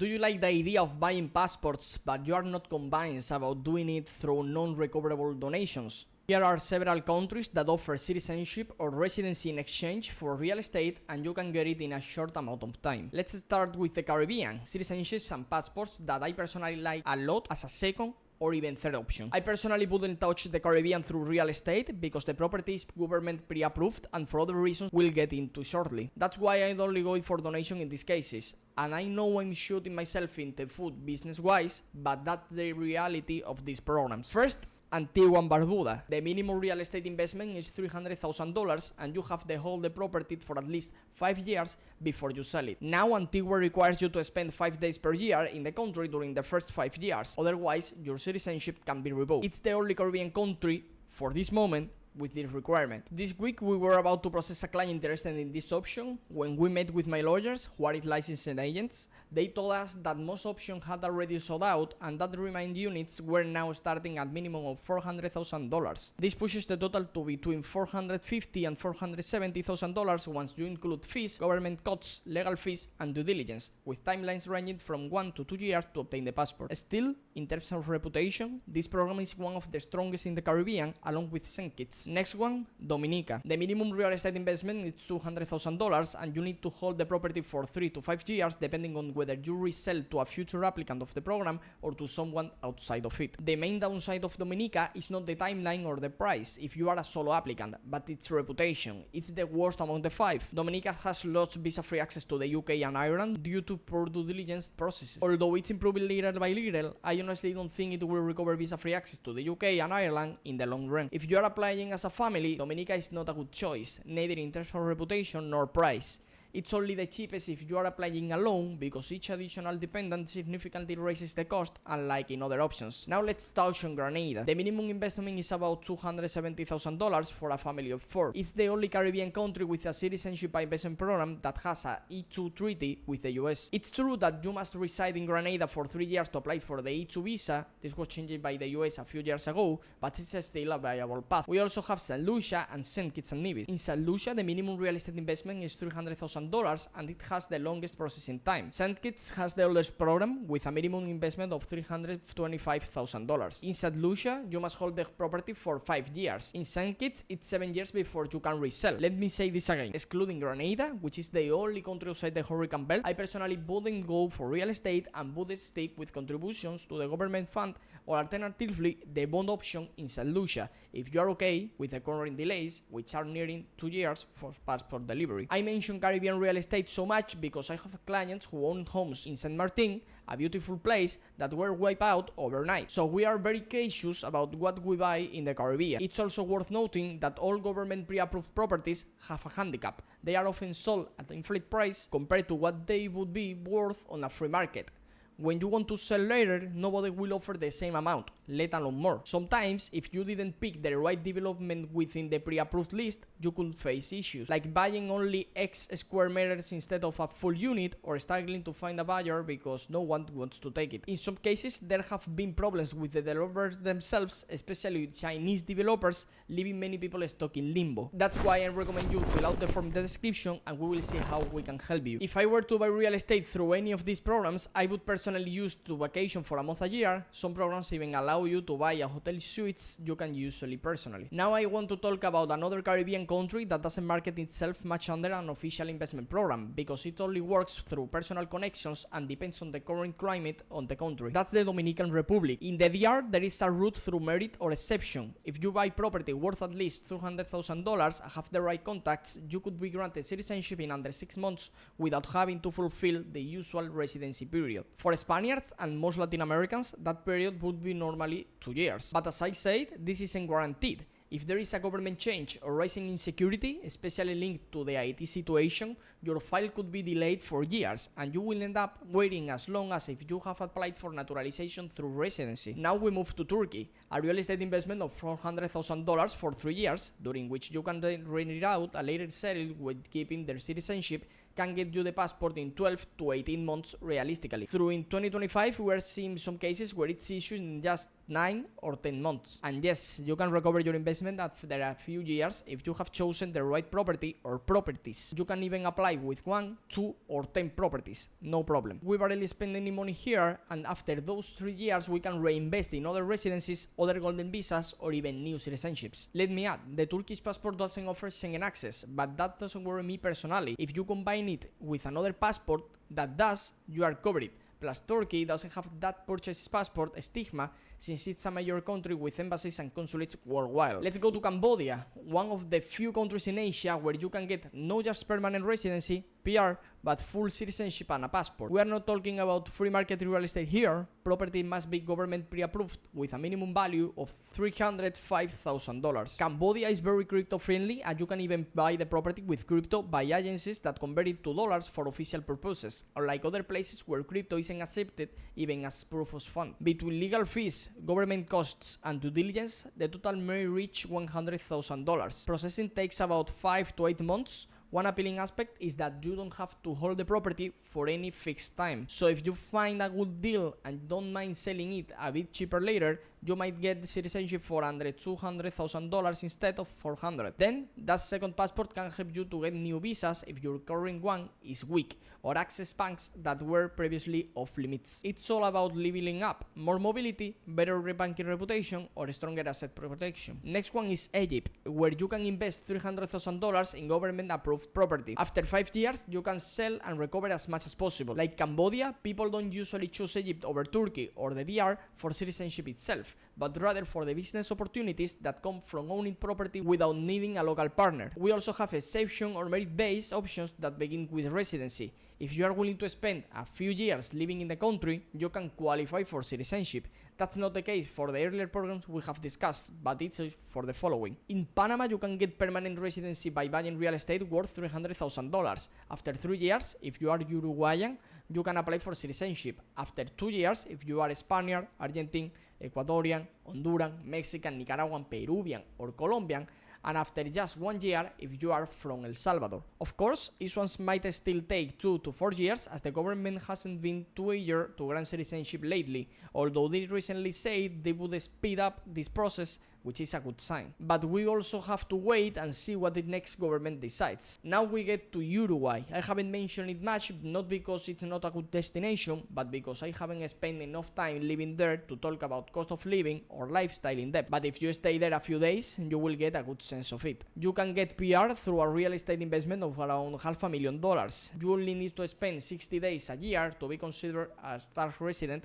Do you like the idea of buying passports but you are not convinced about doing it through non-recoverable donations? Here are several countries that offer citizenship or residency in exchange for real estate, and you can get it in a short amount of time. Let's start with the Caribbean, citizenships and passports that I personally like a lot as a second or even third option. I personally wouldn't touch the Caribbean through real estate because the property is government pre-approved, and for other reasons we'll get into shortly. That's why I'd only go for donation in these cases. And I know I'm shooting myself in the foot business-wise, but that's the reality of these programs. First, Antigua and Barbuda. The minimum real estate investment is $300,000 and you have to hold the property for at least 5 years before you sell it. Now Antigua requires you to spend 5 days per year in the country during the first 5 years, otherwise your citizenship can be revoked. It's the only Caribbean country, for this moment, with this requirement. This week we were about to process a client interested in this option. When we met with my lawyers, who are licensed agents, they told us that most options had already sold out and that the remaining units were now starting at minimum of $400,000. This pushes the total to between $450,000 and $470,000 once you include fees, government costs, legal fees, and due diligence, with timelines ranging from 1 to 2 years to obtain the passport. Still, in terms of reputation, this program is one of the strongest in the Caribbean, along with St. Kitts. Next one, Dominica. The minimum real estate investment is $200,000 and you need to hold the property for 3 to 5 years depending on whether you resell to a future applicant of the program or to someone outside of it. The main downside of Dominica is not the timeline or the price if you are a solo applicant, but its reputation. It's the worst among the 5. Dominica has lost visa-free access to the UK and Ireland due to poor due diligence processes. Although it's improving little by little, I honestly don't think it will recover visa-free access to the UK and Ireland in the long run. If you are applying as a family, Dominica is not a good choice, neither in terms of reputation nor price. It's only the cheapest if you are applying alone because each additional dependent significantly raises the cost, unlike in other options. Now let's touch on Grenada. The minimum investment is about $270,000 for a family of 4. It's the only Caribbean country with a citizenship investment program that has a E2 treaty with the US. It's true that you must reside in Grenada for 3 years to apply for the E2 visa. This was changed by the US a few years ago, but it's still a viable path. We also have St. Lucia and St. Kitts and Nevis. In St. Lucia, the minimum real estate investment is $300,000 and it has the longest processing time. St. Kitts has the oldest program with a minimum investment of $325,000. In St. Lucia, you must hold the property for 5 years. In St. Kitts, it's 7 years before you can resell. Let me say this again. Excluding Grenada, which is the only country outside the Hurricane Belt, I personally wouldn't go for real estate and would stick with contributions to the government fund or alternatively the bond option in St. Lucia if you are okay with the current delays, which are nearing 2 years for passport delivery. I mentioned Caribbean real estate so much because I have clients who own homes in Saint Martin, a beautiful place, that were wiped out overnight. So we are very cautious about what we buy in the Caribbean. It's also worth noting that all government pre-approved properties have a handicap. They are often sold at inflated price compared to what they would be worth on a free market. When you want to sell later, nobody will offer the same amount, let alone more. Sometimes, if you didn't pick the right development within the pre-approved list, you could face issues, like buying only X square meters instead of a full unit, or struggling to find a buyer because no one wants to take it. In some cases, there have been problems with the developers themselves, especially Chinese developers, leaving many people stuck in limbo. That's why I recommend you fill out the form in the description and we will see how we can help you. If I were to buy real estate through any of these programs, I would personally used to vacation for a month a year. Some programs even allow you to buy a hotel suites you can usually personally. Now I want to talk about another Caribbean country that doesn't market itself much under an official investment program because it only works through personal connections and depends on the current climate on the country. That's the Dominican Republic. In the DR, there is a route through merit or exception. If you buy property worth at least $200,000 and have the right contacts, you could be granted citizenship in under 6 months without having to fulfill the usual residency period. For Spaniards and most Latin Americans, that period would be normally 2 years. But as I said, this isn't guaranteed. If there is a government change or rising insecurity, especially linked to the IT situation, your file could be delayed for years and you will end up waiting as long as if you have applied for naturalization through residency. Now we move to Turkey, a real estate investment of $400,000 for 3 years, during which you can then rent it out and later sell it with keeping their citizenship can get you the passport in 12 to 18 months realistically. Through in 2025, we are seeing some cases where it's issued in just 9 or 10 months. And yes, you can recover your investment after a few years if you have chosen the right property or properties. You can even apply with 1, 2 or 10 properties, no problem. We barely spend any money here, and after those 3 years we can reinvest in other residencies, other golden visas or even new citizenships. Let me add, the Turkish passport doesn't offer Schengen access, but that doesn't worry me personally. If you combine it with another passport that does, you are covered. Plus, Turkey doesn't have that purchase passport stigma since it's a major country with embassies and consulates worldwide. Let's go to Cambodia, one of the few countries in Asia where you can get not just permanent residency, PR, but full citizenship and a passport. We are not talking about free market real estate here. Property must be government pre-approved with a minimum value of $305,000. Cambodia is very crypto friendly, and you can even buy the property with crypto by agencies that convert it to dollars for official purposes, unlike other places where crypto isn't accepted even as proof of fund. Between legal fees, government costs and due diligence, the total may reach $100,000. Processing takes about 5 to 8 months. One appealing aspect is that you don't have to hold the property for any fixed time. So if you find a good deal and don't mind selling it a bit cheaper later, you might get the citizenship for under $200,000 instead of $400,000. Then, that second passport can help you to get new visas if your current one is weak, or access banks that were previously off limits. It's all about leveling up, more mobility, better banking reputation, or stronger asset protection. Next one is Egypt, where you can invest $300,000 in government-approved property. After 5 years, you can sell and recover as much as possible. Like Cambodia, people don't usually choose Egypt over Turkey or the DR for citizenship itself, but rather for the business opportunities that come from owning property without needing a local partner. We also have exception or merit-based options that begin with residency. If you are willing to spend a few years living in the country, you can qualify for citizenship. That's not the case for the earlier programs we have discussed, but it's for the following. In Panama, you can get permanent residency by buying real estate worth $300,000. After 3 years, if you are Uruguayan, you can apply for citizenship. After 2 years, if you are Spaniard, Argentine, Ecuadorian, Honduran, Mexican, Nicaraguan, Peruvian, or Colombian, and after just 1 year if you are from El Salvador. Of course, issuance might still take 2 to 4 years as the government hasn't been too eager to grant citizenship lately, although they recently said they would speed up this process, which is a good sign. But we also have to wait and see what the next government decides. Now we get to Uruguay. I haven't mentioned it much, not because it's not a good destination, but because I haven't spent enough time living there to talk about cost of living or lifestyle in depth. But if you stay there a few days, you will get a good sense of it. You can get PR through a real estate investment of around $500,000. You only need to spend 60 days a year to be considered a star resident,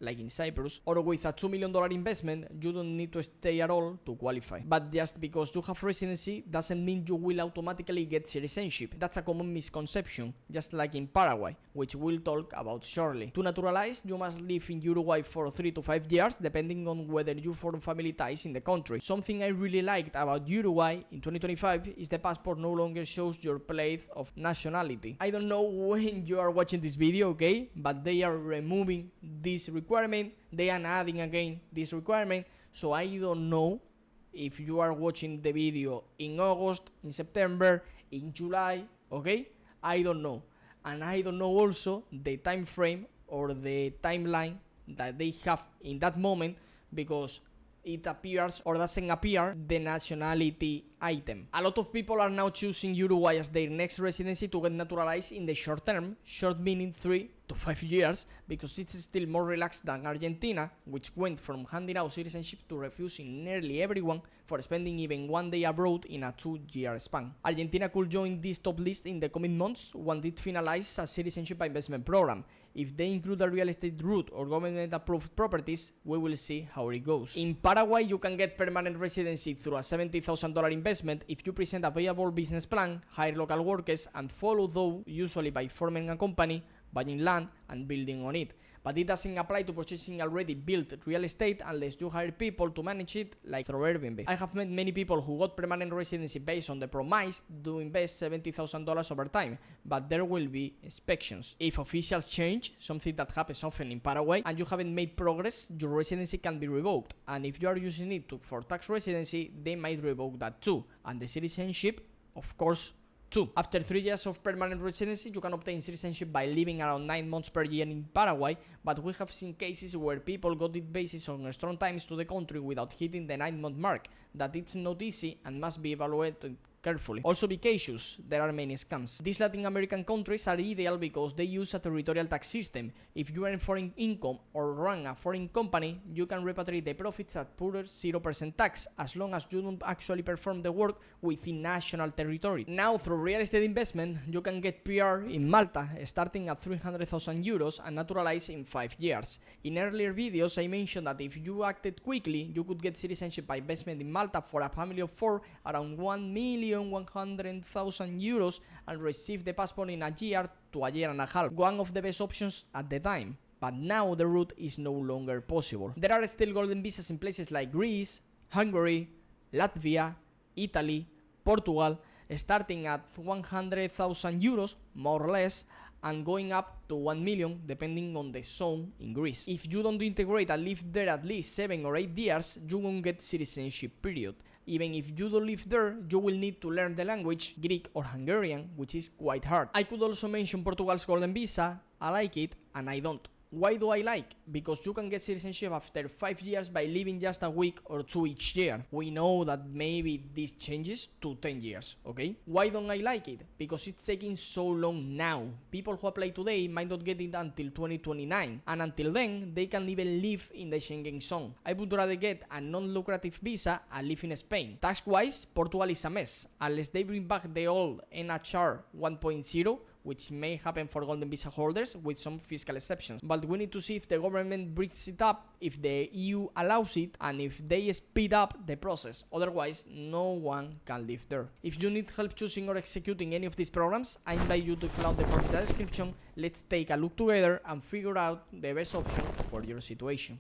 like in Cyprus, or with a $2 million investment, you don't need to stay at all to qualify. But just because you have residency doesn't mean you will automatically get citizenship. That's a common misconception, just like in Paraguay, which we'll talk about shortly. To naturalize, you must live in Uruguay for 3 to 5 years, depending on whether you form family ties in the country. Something I really liked about Uruguay in 2025 is the passport no longer shows your place of nationality. I don't know when you are watching this video, okay? But they are removing this requirement. They are adding again this requirement, so I don't know if you are watching the video in August, in September, in July, okay? I don't know. And I don't know also the time frame or the timeline that they have in that moment, because it appears or doesn't appear the nationality item. A lot of people are now choosing Uruguay as their next residency to get naturalized in the short term, short meaning 3 to 5 years, because it's still more relaxed than Argentina, which went from handing out citizenship to refusing nearly everyone for spending even 1 day abroad in a 2-year span. Argentina could join this top list in the coming months when it finalizes a citizenship investment program. If they include a real estate route or government-approved properties, we will see how it goes. In Paraguay, you can get permanent residency through a $70,000 investment if you present a viable business plan, hire local workers, and follow those, usually by forming a company, buying land, and building on it. But it doesn't apply to purchasing already built real estate unless you hire people to manage it, like through Airbnb. I have met many people who got permanent residency based on the promise to invest $70,000 over time, but there will be inspections. If officials change, something that happens often in Paraguay, and you haven't made progress, your residency can be revoked. And if you are using it for tax residency, they might revoke that too. And the citizenship, of course, 2. After 3 years of permanent residency, you can obtain citizenship by living around 9 months per year in Paraguay, but we have seen cases where people got it based on strong ties to the country without hitting the 9-month mark. That it's not easy and must be evaluated carefully. Also be cautious, there are many scams. These Latin American countries are ideal because they use a territorial tax system. If you earn foreign income or run a foreign company, you can repatriate the profits at pure 0% tax, as long as you don't actually perform the work within national territory. Now, through real estate investment, you can get PR in Malta, starting at 300,000 euros and naturalized in 5 years. In earlier videos, I mentioned that if you acted quickly, you could get citizenship by investment in Malta for a family of 4, around 1,100,000 euros, and receive the passport in a year to a year and a half. One of the best options at the time. But now the route is no longer possible. There are still golden visas in places like Greece, Hungary, Latvia, Italy, Portugal, starting at 100,000 euros, more or less, and going up to 1 million depending on the zone in Greece. If you don't integrate and live there at least 7 or 8 years, you won't get citizenship, period. Even if you don't live there, you will need to learn the language, Greek or Hungarian, which is quite hard. I could also mention Portugal's golden visa. I like it and I don't. Why do I like? Because you can get citizenship after 5 years by living just a week or 2 each year. We know that maybe this changes to 10 years, okay? Why don't I like it? Because it's taking so long now. People who apply today might not get it until 2029, and until then, they can even live in the Schengen zone. I would rather get a non-lucrative visa and live in Spain. Tax-wise, Portugal is a mess, unless they bring back the old NHR 1.0, which may happen for golden visa holders with some fiscal exceptions. But we need to see if the government brings it up, if the EU allows it, and if they speed up the process. Otherwise, no one can live there. If you need help choosing or executing any of these programs, I invite you to fill out the form in the description. Let's take a look together and figure out the best option for your situation.